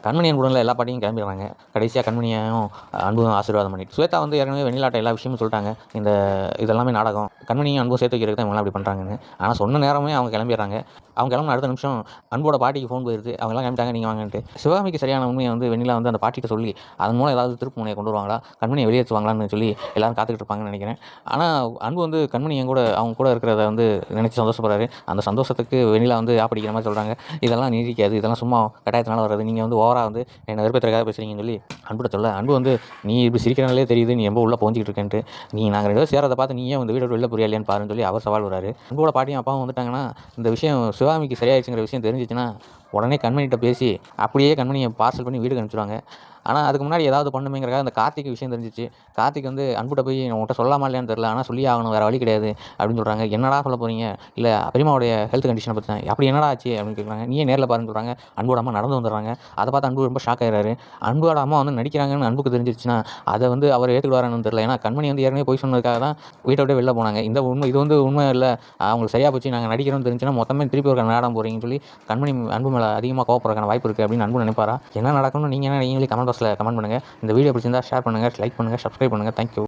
கண்மணி அன்புடனில் எல்லா பாட்டியும் கிளம்பிடுறாங்க. கடைசியாக கண்மணியையும் அன்பும் ஆசீர்வாதம் பண்ணிட்டு ஸ்வேதா வந்து ஏற்கனவே வெண்ணிலாட்ட எல்லா விஷயமும் சொல்லிட்டாங்க. இதெல்லாமே நாடகம், கண்மணியும் அன்பும் சேர்த்து வைக்கிறதுக்கு தான் இவங்களாம் அப்படி பண்ணுறாங்கன்னு. ஆனால் சொன்ன நேரமே அவங்க கிளம்பிடுறாங்க. அவங்க கிளம்புன அடுத்த நிமிஷம் அன்போட பாட்டிக்கு ஃபோன் போயிருது. அவங்களாம் கிளம்பிட்டாங்க, நீங்கள் வாங்கன்ட்டு. சிவகாமிக்கு சரியான உண்மையை வந்து வெண்ணிலா வந்து அந்த பாட்டிகிட்ட சொல்லி அதன் மூலம் ஏதாவது திருப்பு முனையை கொண்டு வருவாங்களா, கண்மணியை வெளியேற்றுவாங்களான்னு சொல்லி எல்லாரும் காத்துக்கிட்டு இருப்பாங்கன்னு நினைக்கிறேன். ஆனால் அன்பு வந்து கண்மணி அவங்க கூட இருக்கிறத வந்து நினச்சி சந்தோஷப்படுறாரு. அந்த சந்தோஷத்துக்கு வெண்ணிலா வந்து ஆப்படிக்கிற மாதிரி சொல்கிறாங்க. இதெல்லாம் நீடிக்காது, இதெல்லாம் சும்மா கட்டாயத்தினால வர்றது, நீங்கள் வந்து ஓவராக வந்து என்னை வெறுப்பேற்றுக்காக பேசுகிறீங்கன்னு சொல்லி அன்புட சொல்ல, அன்பு வந்து நீ இப்படி சிரிக்கிறனாலே தெரியுது நீ ரொம்ப உள்ளே போஞ்சிக்கிட்டு இருக்கேன்ட்டு, நாங்கள் 2 பேரும் சேரதை பார்த்து நீயே வந்து வீடு வெளில புரியா இல்லையான்னு பாருன்னு சொல்லி அவர் சவால் வராரு. அன்போட பாட்டியும் அப்பாவும் வந்துட்டாங்கன்னா இந்த விஷயம் சிவகாமிக்கு சரியாயிடுச்சுங்கிற விஷயம் தெரிஞ்சிச்சுன்னா உடனே கண்மணிகிட்ட பேசி அப்படியே கண்மணியை பார்சல் பண்ணி வீட்டுக்கு அனுப்பிச்சிடுவாங்க. ஆனால் அதுக்கு முன்னாடி ஏதாவது பண்ணுமேங்கிறக்காக அந்த கார்த்திக் விஷயம் தெரிஞ்சிச்சு. கார்த்திக் வந்து அன்புட்ட போய் உன்கிட்ட சொல்லலாமா இல்லையான்னு தெரியல, ஆனால் சொல்லி ஆகணும், வேறு வழி கிடையாது அப்படின்னு சொல்கிறாங்க. என்னடா சொல்ல போகிறீங்க, இல்லை பெரியம்மாவுடைய ஹெல்த் கண்டிஷனை பற்றி தான், அப்படி என்னடா ஆச்சு அப்படின்னு கேட்குறாங்க. நீயே நேரில் பாருன்னு சொல்கிறாங்க. அன்போட அம்மா நடந்து வந்துடுறாங்க. அதை பார்த்து அன்பு ரொம்ப ஷாக் ஆகிறாரு. அன்போட அம்மா வந்து நடிக்கிறாங்கன்னு அன்புக்கு தெரிஞ்சிருச்சுன்னா அதை வந்து அவர் ஏற்றுக்குவாரான்னு தெரியல. ஏன்னா கண்மணி வந்து ஏற்கனவே போய் சொன்னதுக்காக தான் வீட்டை விட்டு வெளில போனாங்க. இது வந்து உண்மை இல்லை, அவங்களுக்கு சரியாக போச்சு, நாங்கள் நடிக்கிறோம்னு தெரிஞ்சுன்னா மொத்தமே திருப்பி ஒரு நாடகம் போகிறீங்கன்னு சொல்லி கண்மணி அன்பு மேலே அதிகமாக கோவப்படுறதுக்கான வாய்ப்பு இருக்குது அப்படின்னு அன்பு நினைப்பாரா? என்ன நடக்கணும்னு நீங்கள் என்ன நீங்களே கமெண்ட் பாக்ஸில் கமெண்ட் பண்ணுங்கள். இந்த வீடியோ பிடிச்சிருந்தா ஷேர் பண்ணுங்கள், லைக் பண்ணுங்கள், சப்ஸ்கிரைப் பண்ணுங்கள். தேங்க்யூ.